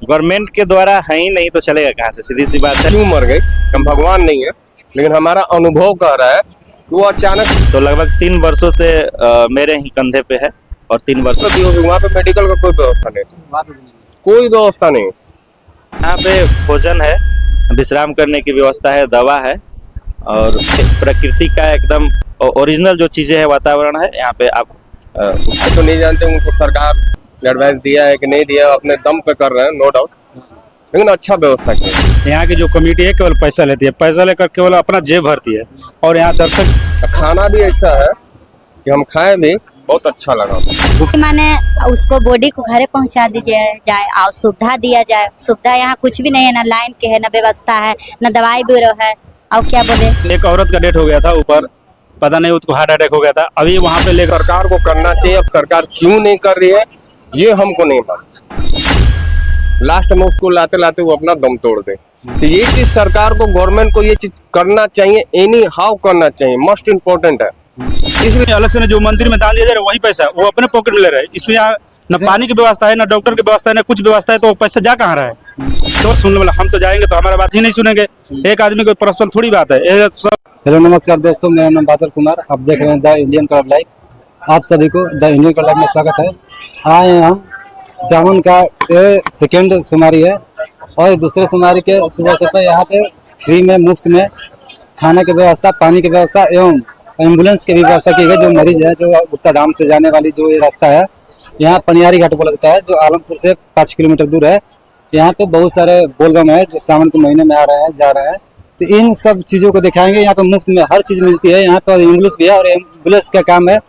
Government के द्वारा है ही नहीं तो चलेगा कहाँ से, सीधी सी बात है। क्यों मर गई, हम भगवान नहीं है, लेकिन हमारा अनुभव कह रहा है कि वो अचानक तो लगभग 3 वर्षों से मेरे ही कंधे पे है और 3 वर्षों वहाँ पे मेडिकल का कोई व्यवस्था नहीं, कोई व्यवस्था नहीं। यहाँ पे भोजन है, विश्राम करने की व्यवस्था है, दवा है और प्रकृति का एकदम ओरिजिनल जो चीजें है, वातावरण है यहाँ पे। आप तो नहीं जानते उनको सरकार एडवाइस दिया है कि नहीं दिया, अपने दम पे कर रहे हैं, नो डाउट, लेकिन अच्छा व्यवस्था किया। यहाँ की जो कमेटी है केवल पैसा लेती है, पैसा लेकर केवल अपना जेब भरती है। और यहाँ दर्शक खाना भी ऐसा है कि हम खाए भी, बहुत अच्छा लगा। माने उसको बॉडी को घरे पहुंचा दीजिए जाए और सुविधा दिया जाए। सुविधा यहाँ कुछ भी नहीं है, ना लाइन के है, ना व्यवस्था है, ना दवाई ब्यूरो है। और क्या बोले, एक औरत का डेथ हो गया था ऊपर, पता नहीं उसको हार्ट अटैक हो गया था। अभी वहाँ पे लेकर सरकार को करना चाहिए, अब सरकार क्यों नहीं कर रही है ये हमको नहीं मालूम। लास्ट में उसको लाते लाते वो अपना दम तोड़ दे। तो ये चीज सरकार को, गवर्नमेंट को ये चीज करना चाहिए, एनी हाउ करना चाहिए, मोस्ट इम्पोर्टेंट है। इसलिए अलग से जो मंदिर में दान दिया जा रहा है वही पैसा वो अपने पॉकेट में ले रहे हैं। इसमें यहाँ न पानी की व्यवस्था है, न डॉक्टर की व्यवस्था है, न कुछ व्यवस्था है, तो पैसा जा कहाँ रहा है। तो सुनने वाला हम तो जाएंगे तो हमारा बात ही नहीं सुनेंगे। एक आदमी को पर्सनल थोड़ी बात है। हेलो नमस्कार दोस्तों, मेरा नाम बादल कुमार, आप देख रहे हैं द इंडियन क्लब लाइव। आप सभी को द इंडियन क्लब लाइव में स्वागत है। आए हैं हम, सावन का सेकेंड सोमवारी है और दूसरे सोमवारी के सुबह से यहाँ पे फ्री में, मुफ्त में खाने की व्यवस्था, पानी की व्यवस्था एवं एम्बुलेंस की भी व्यवस्था की गई। जो मरीज है, जो गुप्ता धाम से जाने वाली जो ये रास्ता है, यहाँ पनियारी घाट बोला जाता है, जो आलमपुर से 5 किलोमीटर दूर है। यहाँ पे बहुत सारे बोलबम है जो सावन के महीने में आ रहे हैं, जा रहे हैं। तो इन सब चीज़ों को दिखाएंगे। यहाँ पे मुफ्त में हर चीज़ मिलती है। यहाँ पर एम्बुलेंस भी है और एम्बुलेंस का काम है,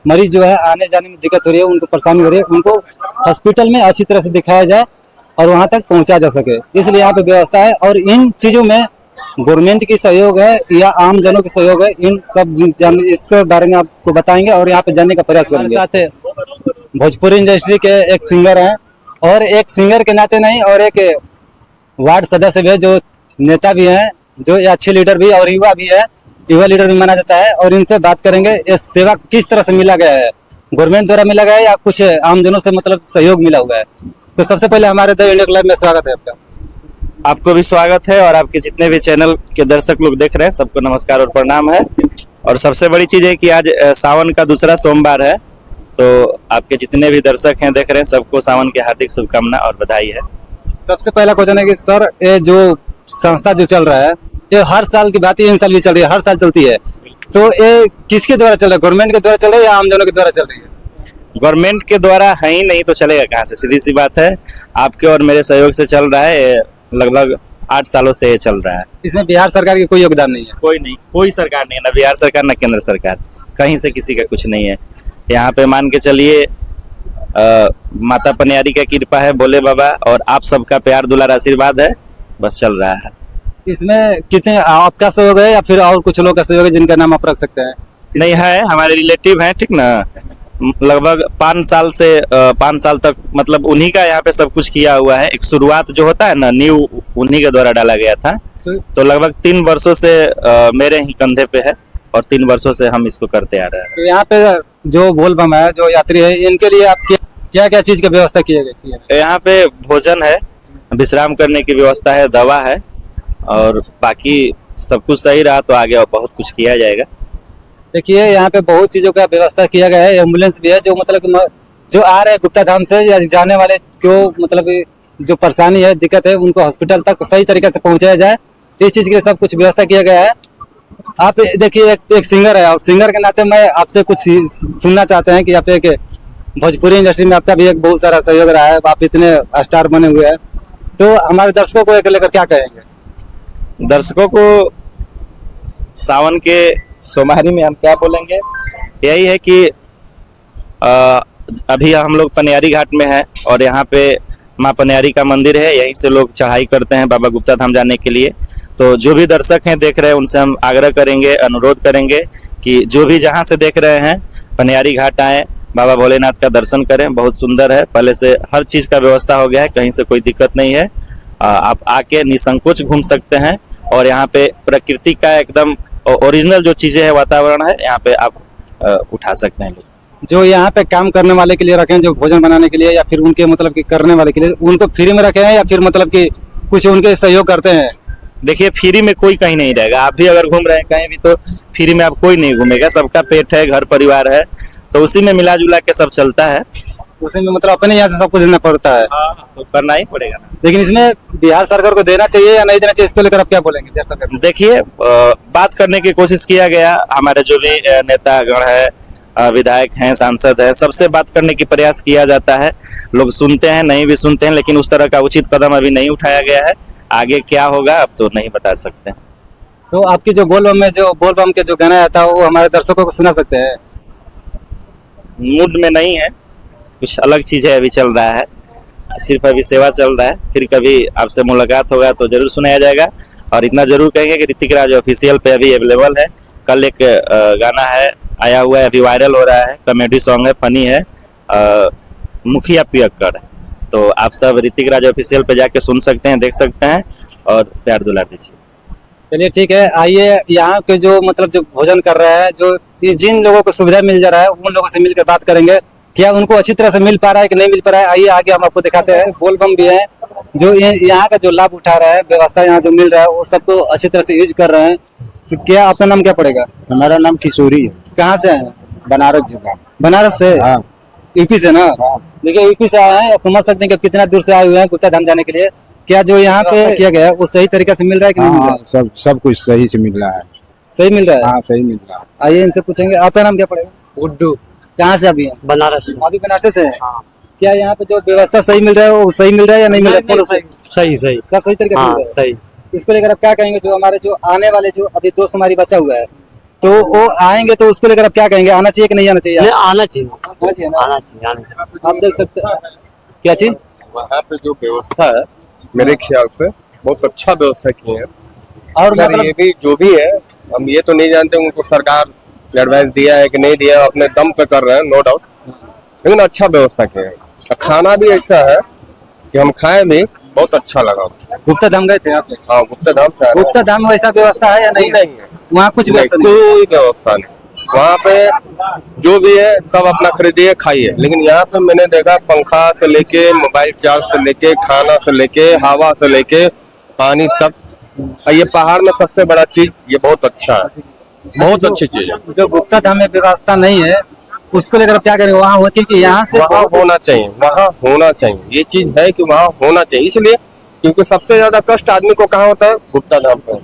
मरीज जो है आने जाने में दिक्कत हो रही है, उनको परेशानी हो रही है, उनको हॉस्पिटल में अच्छी तरह से दिखाया जाए और वहाँ तक पहुँचा जा सके, इसलिए यहाँ पे व्यवस्था है। और इन चीज़ों में गवर्नमेंट की सहयोग है या आम जनों की सहयोग है, इन सब इस बारे में आपको बताएंगे और यहाँ पे जानने का प्रयास करेंगे। साथ भोजपुरी इंडस्ट्री के एक सिंगर हैं और एक सिंगर के नाते नहीं, और एक वार्ड सदस्य भी है, जो नेता भी हैं, जो अच्छे लीडर भी और युवा भी है, युवा लीडर भी माना जाता है। और इनसे बात करेंगे ये सेवा किस तरह से मिला गया है, गवर्नमेंट द्वारा मिला गया है या कुछ आम जनों से मतलब सहयोग मिला हुआ है। तो सबसे पहले हमारे द इंडियन क्लब में स्वागत है आपका। आपको भी स्वागत है और आपके जितने भी चैनल के दर्शक लोग देख रहे हैं सबको नमस्कार और प्रणाम है। और सबसे बड़ी चीज है कि आज सावन का दूसरा सोमवार है, तो आपके जितने भी दर्शक हैं देख रहे हैं सबको सावन की हार्दिक शुभकामना और बधाई है। सबसे पहला क्वेश्चन है कि सर, ये जो संस्था जो चल रहा है, ये हर साल की बात है, इन साल भी चल रही है, हर साल चलती है, तो ये किसके द्वारा चल रहा है, गवर्नमेंट के द्वारा चल रहा है या आम जनों के द्वारा चल रही है? गवर्नमेंट के द्वारा है ही नहीं तो चलेगा कहाँ से, सीधी सी बात है। आपके और मेरे सहयोग से चल रहा है, लगभग 8 सालों से ये चल रहा है। इसमें बिहार सरकार की कोई योगदान नहीं है? कोई नहीं, कोई सरकार नहीं है, ना बिहार सरकार ना केंद्र सरकार, कहीं से किसी का कुछ नहीं है। यहाँ पे मान के चलिए माता पनियारी का कृपा है, भोले बाबा और आप सबका प्यार दुलार आशीर्वाद है, बस चल रहा है। इसमें कितने आपका सहयोग है या फिर और कुछ लोग का सहयोग है जिनका नाम आप रख सकते हैं? नहीं है, हमारे रिलेटिव हैं, ठीक ना। लगभग 5 साल से 5 साल तक मतलब उन्हीं का यहाँ पे सब कुछ किया हुआ है। एक शुरुआत जो होता है ना, नींव उन्हीं के द्वारा डाला गया था। तो लगभग 3 वर्षों से मेरे ही कंधे पे है और 3 वर्षों से हम इसको करते आ रहे हैं। तो यहाँ पे जो बोलबम है, जो यात्री है, इनके लिए आप क्या क्या चीज की व्यवस्था की है? यहाँ पे भोजन है, विश्राम करने की व्यवस्था है, दवा है और बाकी सब कुछ सही रहा तो आगे और बहुत कुछ किया जाएगा। देखिए, यहाँ पे बहुत चीजों का व्यवस्था किया गया है। एम्बुलेंस भी है, जो मतलब जो आ रहे हैं गुप्ता धाम से या जाने वाले को मतलब जो परेशानी है, दिक्कत है, उनको हॉस्पिटल तक सही तरीके से पहुंचाया जाए, इस चीज के लिए सब कुछ व्यवस्था किया गया है। आप देखिए, एक सिंगर है और सिंगर के नाते मैं आपसे कुछ सुनना चाहते हैं कि आप एक भोजपुरी इंडस्ट्री में आपका भी एक बहुत सारा सहयोग रहा है, आप इतने स्टार बने हुए हैं, तो हमारे दर्शकों को एक लेकर क्या कहेंगे? दर्शकों को सावन के सोमवारी में हम क्या बोलेंगे, यही है कि अभी हम लोग पनियारी घाट में हैं और यहाँ पे माँ पनियारी का मंदिर है, यहीं से लोग चढ़ाई करते हैं बाबा गुप्ता धाम जाने के लिए। तो जो भी दर्शक हैं देख रहे हैं, उनसे हम आग्रह करेंगे, अनुरोध करेंगे कि जो भी जहाँ से देख रहे हैं पनियारी घाट आए, बाबा भोलेनाथ का दर्शन करें। बहुत सुंदर है, पहले से हर चीज का व्यवस्था हो गया है, कहीं से कोई दिक्कत नहीं है। आप आके निसंकोच घूम सकते हैं और यहाँ पे प्रकृति का एकदम ओरिजिनल जो चीजें है, वातावरण है, यहाँ पे आप उठा सकते हैं। जो यहाँ पे काम करने वाले के लिए रखे हैं, जो भोजन बनाने के लिए या फिर उनके मतलब कि करने वाले के लिए, उनको फ्री में रखे हैं या फिर मतलब कि कुछ उनके सहयोग करते हैं? देखिए, फ्री में कोई कहीं नहीं रहेगा। आप भी अगर घूम रहे हैं कहीं भी तो फ्री में आप कोई नहीं घूमेगा। सबका पेट है, घर परिवार है, तो उसी में मिला जुला के सब चलता है। उसी में मतलब अपने यहाँ से सब कुछ देना पड़ता है। तो करना ही पड़ेगा ना। लेकिन इसमें बिहार सरकार को देना चाहिए या नहीं देना चाहिए, इसको लेकर आप क्या बोलेंगे बिहार सरकार को? देखिए, बात करने की कोशिश किया गया। हमारे जो भी नेतागण है, विधायक हैं, सांसद हैं, सबसे बात करने की प्रयास किया जाता है। लोग सुनते हैं, नहीं भी सुनते हैं, लेकिन उस तरह का उचित कदम अभी नहीं उठाया गया है। आगे क्या होगा अब तो नहीं बता सकते। तो आपकी जो बोलबम के जो गाना आता है वो हमारे दर्शकों को सुना सकते हैं? मूड में नहीं है, कुछ अलग चीजें अभी चल रहा है। सिर्फ अभी सेवा चल रहा है। फिर कभी आपसे मुलाकात होगा तो जरूर सुनाया जाएगा। और इतना जरूर कहेंगे कि ऋतिक राज ऑफिशियल पे अभी अवेलेबल है। कल एक गाना है आया हुआ है, अभी वायरल हो रहा है, कॉमेडी सॉन्ग है, फनी है, मुखिया पियक्कड़। तो आप सब ऋतिक राज ऑफिशियल पे जाके सुन सकते हैं, देख सकते हैं और प्यार दुलार दीजिए। चलिए ठीक है, आइए यहाँ के जो मतलब जो भोजन कर रहे हैं, जो जिन लोगों को सुविधा मिल जा रहा है उन लोगों से मिलकर बात करेंगे, क्या उनको अच्छी तरह से मिल पा रहा है कि नहीं मिल पा रहा है। आइए आगे हम आपको दिखाते हैं। बोलबम भी है जो यहाँ का जो लाभ उठा रहा है, व्यवस्था यहाँ जो मिल रहा है वो सबको अच्छी तरह से यूज कर रहे हैं। तो क्या आपका नाम क्या पड़ेगा? हमारा नाम किशोरी है। कहाँ से आए हैं? बनारस जिला। बनारस से? हाँ। यूपी से ना? देखिए यूपी से आए हैं, आप समझ सकते हैं कि कितना दूर से आए हुए हैं गुप्ता धाम जाने के लिए। क्या जो यहाँ पे किया गया है वो सही तरीके से मिल रहा है कि नहीं मिल रहा है? सब कुछ सही से मिल रहा है। सही मिल रहा है? हाँ, सही मिल रहा है। आइए इनसे पूछेंगे। आपका नाम क्या पड़ेगा? गुड्डू। कहाँ से अभी हैं? बनारस। अभी बनारस से हैं? क्या यहाँ पे जो व्यवस्था सही मिल रहा है वो सही मिल रहा है या नहीं मिल रहा है? सही सही सब सही तरीके से मिल हाँ रहा है? सही। इसको लेकर आप क्या कहेंगे? जो हमारे जो आने वाले जो अभी 2 हमारी बचा हुआ है तो वो आएंगे तो उसको लेकर आप क्या कहेंगे? आना चाहिए कि नहीं आना चाहिए? नहीं, आना चाहिए, आना चाहिए ना? आना चाहिए, आना चाहिए। आप देख सकते हैं क्या चीज वहाँ पे जो व्यवस्था है मेरे ख्याल से बहुत अच्छा व्यवस्था की है। और सर, मतलब ये भी जो भी है, हम ये तो नहीं जानते उनको सरकार एडवाइस दिया है कि नहीं दिया, अपने दम पे कर रहे हैं, नो डाउट, लेकिन अच्छा व्यवस्था किया है। और खाना भी ऐसा है कि हम खाए भी, बहुत अच्छा लगा। गुप्ता धाम गए थे आप? हाँ, गुप्ता धाम से आए हैं। गुप्ता धाम में वैसा व्यवस्था है या नहीं? नहीं है, वहाँ कुछ नहीं, व्यवस्था नहीं? कोई व्यवस्था नहीं। वहाँ पे जो भी है सब अपना खरीदिए खाइए, लेकिन यहाँ पे मैंने देखा पंखा से लेके, मोबाइल चार्ज से लेके, खाना से लेके, हवा से लेके, पानी तक। और ये पहाड़ में सबसे बड़ा चीज ये बहुत अच्छा है, बहुत अच्छी चीज है। जो गुप्ता धाम में व्यवस्था नहीं है उसको लेकर आप क्या करेंगे? वहाँ होती है कि यहाँ से वहाँ होना चाहिए, वहाँ होना चाहिए। ये चीज है कि वहाँ होना चाहिए, इसलिए क्योंकि सबसे ज्यादा कष्ट आदमी को कहाँ होता है? गुप्ता धाम पे।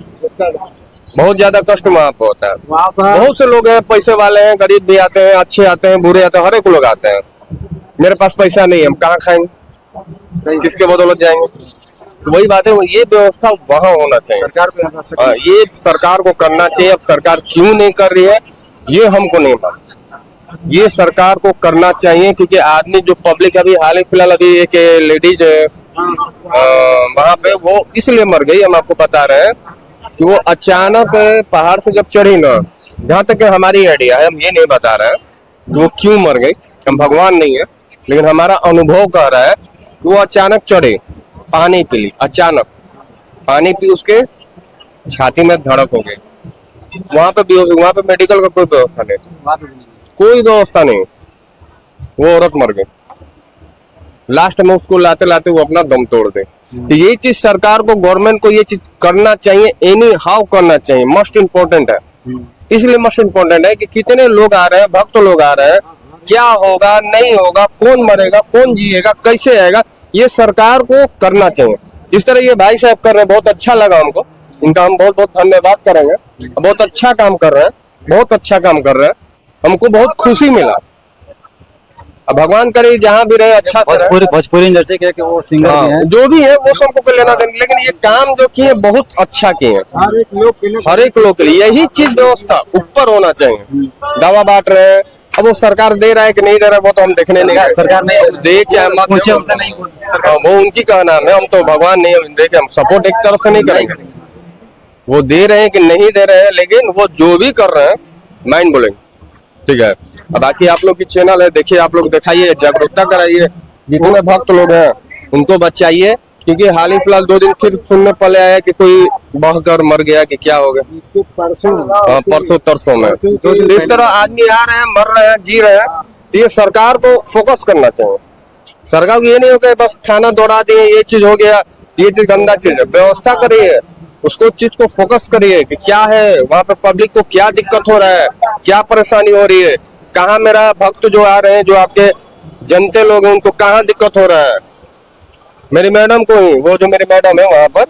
बहुत ज्यादा कष्ट वहाँ पे होता है। बहुत से लोग हैं, पैसे वाले हैं, गरीब भी आते हैं, अच्छे आते हैं, बुरे आते हैं, हर एक लोग आते हैं। मेरे पास पैसा नहीं है, हम कहाँ खाएंगे, किसके बदौलत जाएंगे? तो वही बात है, ये व्यवस्था वहाँ होना चाहिए। सरकार को व्यवस्था ये सरकार को करना चाहिए। अब सरकार क्यों नहीं कर रही है ये हमको नहीं मालूम। ये सरकार को करना चाहिए, क्योंकि आदमी जो पब्लिक अभी हाल ही फिलहाल अभी एक लेडीज वहाँ पे वो इसलिए मर गई, हम आपको बता रहे हैं कि वो अचानक पहाड़ से जब चढ़ी ना, जहाँ तक हमारी आइडिया है, हम ये नहीं बता रहे हैं कि वो क्यों मर गई, हम भगवान नहीं है, लेकिन हमारा अनुभव कह रहा है कि वो अचानक चढ़े, पानी पी ली, अचानक पानी पी, उसके छाती में धड़क हो गई। वहाँ पे मेडिकल का कोई व्यवस्था नहीं, कोई व्यवस्था नहीं, वो औरत मर गई। लास्ट में उसको लाते लाते वो अपना दम तोड़ दे। तो ये चीज सरकार को, गवर्नमेंट को ये चीज करना चाहिए, एनी हाउ करना चाहिए, मस्ट इम्पोर्टेंट है। इसलिए मस्ट इम्पोर्टेंट है कि कितने लोग आ रहे हैं, भक्त लोग आ रहे हैं, क्या होगा नहीं होगा, कौन मरेगा, कौन जिएगा, कैसे आएगा, ये सरकार को करना चाहिए। जिस तरह ये भाई साहब कर रहे हैं, बहुत अच्छा लगा हमको, इनका हम बहुत बहुत धन्यवाद करेंगे। बहुत अच्छा काम कर रहे हैं, बहुत अच्छा काम कर रहे हैं, हमको बहुत खुशी मिला। अब भगवान करे जहाँ भी रहे अच्छा से रहे। भोजपुरी इंडस्ट्री के वो सिंगर भी हैं। जो भी है वो सबको कर लेना देना, लेकिन ये काम जो किए बहुत अच्छा किए, हर एक लोग के लिए यही चीज व्यवस्था ऊपर होना चाहिए। दवा बांट रहे हैं, अब वो सरकार दे रहा है कि नहीं दे रहा है वो तो हम देखने नहीं गए। सरकार नहीं दे चाहे मत पूछे दे, उनसे नहीं वो उनकी कहना है, हम तो भगवान नहीं है, देखे हम सपोर्ट एक तरफ से नहीं करेंगे। वो दे रहे हैं कि नहीं दे रहे हैं, लेकिन वो जो भी कर रहे हैं माइंड बोलेंगे, ठीक है। अब बाकी आप लोग की चैनल है, देखिए, आप लोग दिखाइए, जागरूकता कराइए, जितने भक्त लोग हैं उनको बचाइए, क्योंकि हाल ही फिलहाल 2 दिन फिर सुनने पहले आया कि कोई बहकर मर गया कि क्या हो गया, परसों तरसों में। तो इस तरह आदमी आ रहे हैं, मर रहे हैं, जी रहे हैं, तो ये सरकार को फोकस करना चाहिए। सरकार को ये नहीं हो कि बस थाना दौड़ा दिए, ये चीज हो गया, ये चीज गंदा चीज है। व्यवस्था करिए, उसको चीज को फोकस करिए कि क्या है वहाँ पे, पब्लिक को क्या दिक्कत हो रहा है, क्या परेशानी हो रही है, कहाँ मेरा भक्त जो आ रहे हैं, जो आपके जनते लोग हैं, उनको कहाँ दिक्कत हो रहा है। मेरी मैडम को ही, वो जो मेरी मैडम है वहां पर,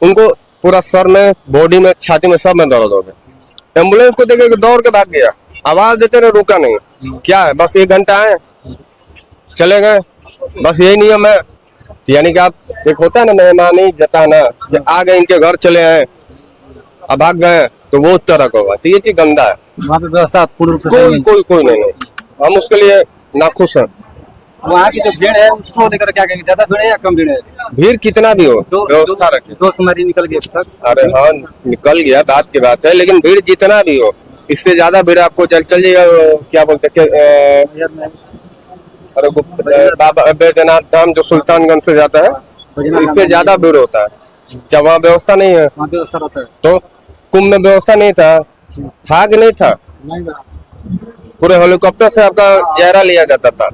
उनको पूरा सर में, बॉडी में, छाती में, सब में दर्द हो गया। एम्बुलेंस को देखे दौड़ के भाग गया, आवाज देते रहे, रुका नहीं। क्या है, बस 1 घंटा आए चले गए, बस यही नियम है। यानी कि आप, एक होता है ना मेहमानी जताना, आ गए इनके घर चले आए, अब भाग गए, तो वो तरह का होगा। तो ये चीज गंदा है। वहाँ पे व्यवस्था पूर्ण रूप से कोई नहीं, हम उसके लिए नाखुश हैं। वहाँ की जो भीड़ है उसको लेकर क्या कहेंगे, ज्यादा भीड़ है या कम भीड़ है? भीड़ कितना भी हो, व्यवस्था रखें। 2 सुमारी निकल गई अब तक। अरे हाँ, निकल गया, बात की बात है, लेकिन भीड़ जितना भी हो, इससे ज्यादा भीड़ आपको चल जाएगा। क्या बोलते अरे गुप्त बाबा बैद्यनाथ धाम जो सुल्तानगंज से जाता है, इससे ज्यादा भीड़ होता है। जब वहाँ व्यवस्था नहीं है, वहाँ व्यवस्था रहता है तो कुंभ में व्यवस्था नहीं था कि नहीं था? पूरे हेलीकॉप्टर से आपका जायरा लिया जाता था।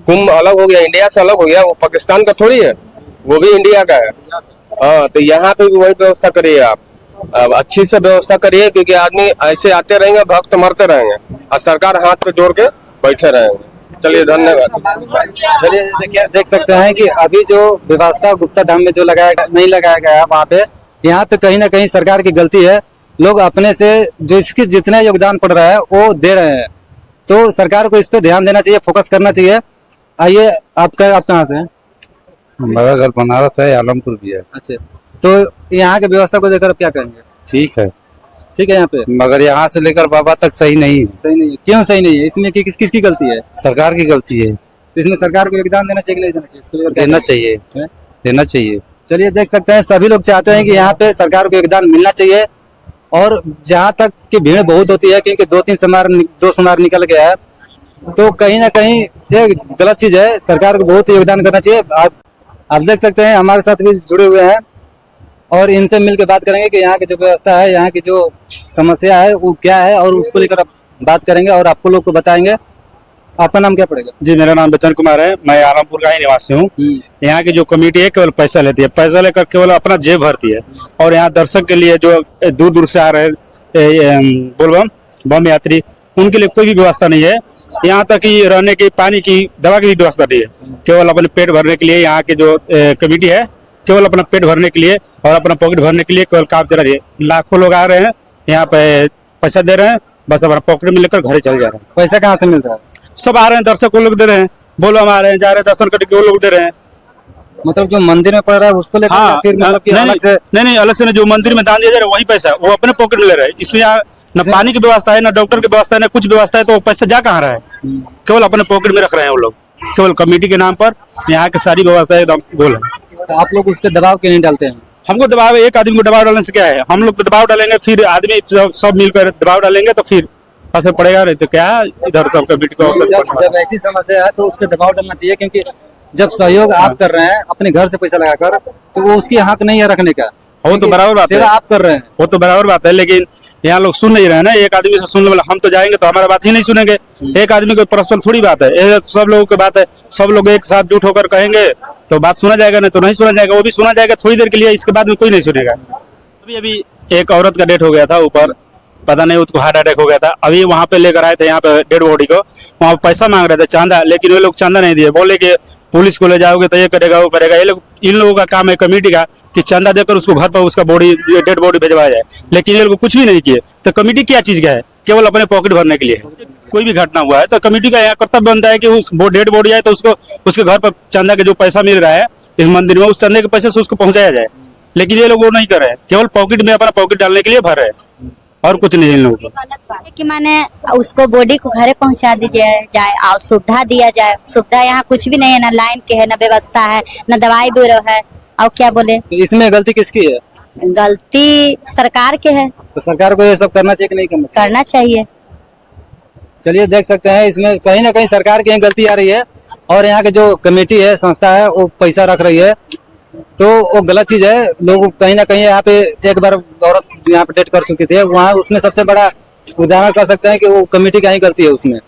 कुंभ अलग हो गया, इंडिया से अलग हो गया, वो पाकिस्तान का थोड़ी है, वो भी इंडिया का है। हाँ, तो यहाँ पे भी वही व्यवस्था करिए आप, अब अच्छी से व्यवस्था करिए, क्योंकि आदमी ऐसे आते रहेंगे, भक्त मरते रहेंगे, और सरकार हाथ पे जोड़ के बैठे रहेंगे। चलिए, धन्यवाद। चलिए, देखिए, देख सकते हैं कि अभी जो व्यवस्था गुप्ता धाम में जो नहीं लगाया गया वहाँ पे, यहाँ पे कहीं ना कहीं सरकार की गलती है। लोग अपने से जो इसकी जितना योगदान पड़ रहा है वो दे रहे हैं, तो सरकार को इस पे ध्यान देना चाहिए, फोकस करना चाहिए। आइए, आप कहाँ से हैं? हमारा घर बनारस है, आलमपुर भी है। अच्छा, तो यहाँ की व्यवस्था को देखकर आप क्या कहेंगे? ठीक है, ठीक है यहाँ पे, मगर यहाँ से लेकर बाबा तक सही नहीं है। सही नहीं है। क्यों सही नहीं है? इसमें किसकी गलती है? सरकार की गलती है। तो इसमें सरकार को योगदान देना चाहिए कि नहीं देना चाहिए? इसके लिए क्या देना कहेंगे? चाहिए, हैं? देना चाहिए। चलिए, देख सकते हैं सभी लोग चाहते हैं कि यहाँ पे सरकार को योगदान मिलना चाहिए। और जहाँ तक की भीड़ बहुत होती है, क्योंकि 2 सुमार निकल गया है, तो कहीं ना कहीं ये गलत चीज है। सरकार को बहुत योगदान करना चाहिए। आप देख सकते हैं हमारे साथ भी जुड़े हुए हैं, और इनसे मिलकर बात करेंगे कि यहाँ की जो व्यवस्था है, यहाँ की जो समस्या है वो क्या है, और उसको लेकर आप बात करेंगे और आपको लोग को बताएंगे। आपका नाम क्या पड़ेगा? जी, मेरा नाम बचन कुमार है, मैं आलमपुर का ही निवासी हूँ। यहाँ की जो कमेटी है केवल पैसा लेती है, पैसा लेकर केवल अपना जेब भरती है। और यहाँ दर्शक के लिए जो दूर दूर से आ रहे बोलबम बम यात्री, उनके लिए कोई भी व्यवस्था नहीं है। यहाँ तक कि रहने की, पानी की, दवा की भी व्यवस्था नहीं है। केवल अपने पेट भरने के लिए यहाँ की जो कमेटी है, केवल अपना पेट भरने के लिए और अपना पॉकेट भरने के लिए केवल काम चला रही है। लाखों लोग आ रहे हैं यहाँ पे, पैसा दे रहे हैं, बस अपना पॉकेट में लेकर घर चल जा रहे हैं। पैसा कहाँ से मिल रहा है? सब आ रहे हैं, दर्शक को लोग दे रहे हैं, बोलो हम आ रहे हैं, जा रहे हैं दर्शन करके, वो लोग दे रहे हैं। मतलब जो मंदिर में पड़ रहा है उसको लेकर हाँ, फिर मतलब कि अलग से? नहीं, अलग से नहीं, जो मंदिर में दान दिया जा रहा है वही पैसा वो अपने पॉकेट में ले रहे हैं। इसमें यहाँ न पानी की व्यवस्था है, न डॉक्टर की व्यवस्था है, न कुछ व्यवस्था है, तो पैसा जा कहाँ रहा है? केवल अपने पॉकेट में रख रहे हैं वो लोग, केवल कमेटी के नाम पर। यहाँ की सारी व्यवस्था एकदम गोल है। तो आप लोग उस पर दबाव क्यों नहीं डालते हैं? हमको दबाव, एक आदमी को दबाव डालने से क्या है? हम लोग तो दबाव डालेंगे, फिर आदमी सब मिलकर दबाव डालेंगे, तो फिर असर पड़ेगा। नहीं तो क्या इधर सब कमेटी को असर जब ऐसी समस्या है तो उस पर दबाव डालना चाहिए, क्योंकि जब सहयोग आप कर रहे हैं अपने घर से पैसा लगाकर, तो वो उसकी हक नहीं है रखने का। वो तो बराबर बात है, सेवा आप कर रहे हैं, वो तो बराबर बात है, लेकिन यहाँ लोग सुन नहीं रहे हैं ना। एक आदमी से सुनने वाला, हम तो जाएंगे तो हमारा बात ही नहीं सुनेंगे। एक आदमी को पर्सनल थोड़ी बात है, ये सब लोगों की बात है। सब लोग एक साथ जुट होकर कहेंगे तो बात सुना जाएगा, नहीं तो नहीं सुना जाएगा। वो भी सुना जाएगा थोड़ी देर के लिए, इसके बाद में कोई नहीं सुनेगा। अभी एक औरत का डेथ हो गया था ऊपर, पता नहीं उसको हार्ट अटैक हो गया था। अभी वहाँ पे लेकर आए थे यहाँ पे डेड बॉडी को, वहाँ पैसा मांग रहे थे चांदा, लेकिन वे लोग चांदा नहीं दिए। बोले कि पुलिस को ले जाओगे तो ये करेगा वो करेगा। ये लोग, इन लोगों का काम है कमेटी का कि चांदा देकर उसको घर पर उसका बॉडी, डेड बॉडी भिजवाया जाए, लेकिन ये लोग कुछ भी नहीं किए। तो कमेटी क्या चीज का है? केवल अपने पॉकेट भरने के लिए। कोई भी घटना हुआ है तो कमेटी का यहाँ कर्तव्य बनता है कि उस डेड बॉडी आए तो उसको, उसके घर पर चांदा के जो पैसा मिल रहा है इस मंदिर में, उस चंदे के पैसे से उसको पहुंचाया जाए। लेकिन ये लोग वो नहीं कर रहे हैं, केवल पॉकेट में अपना पॉकेट डालने के लिए भर रहे हैं, और कुछ नहीं इन लोगों को। कि माने उसको बॉडी को घरे पहुंचा दीजिए जाए और सुविधा दिया जाए। सुविधा यहाँ कुछ भी नहीं है, ना लाइन के है, ना व्यवस्था है, ना दवाई ब्यूरो है, और क्या बोले। तो इसमें गलती किसकी है? गलती सरकार के है। तो सरकार को ये सब करना चाहिए कि नहीं करना चाहिए? करना चाहिए। चलिए, देख सकते हैं इसमें कहीं ना कहीं सरकार की गलती आ रही है, और यहाँ की जो कमेटी है, संस्था है, वो पैसा रख रही है, तो वो गलत चीज है। लोग कहीं ना कहीं, यहाँ पे एक बार औरत यहाँ पे डेथ कर चुकी थी, वहाँ उसमें सबसे बड़ा उदाहरण कर सकते हैं कि वो कमेटी का ही गलती है उसमें।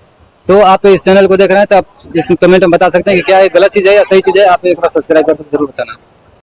तो आप इस चैनल को देख रहे हैं तो आप इस कमेंट में बता सकते हैं कि क्या ये गलत चीज़ है या सही चीज़ है। आप एक बार सब्सक्राइब करके जरूर बताना।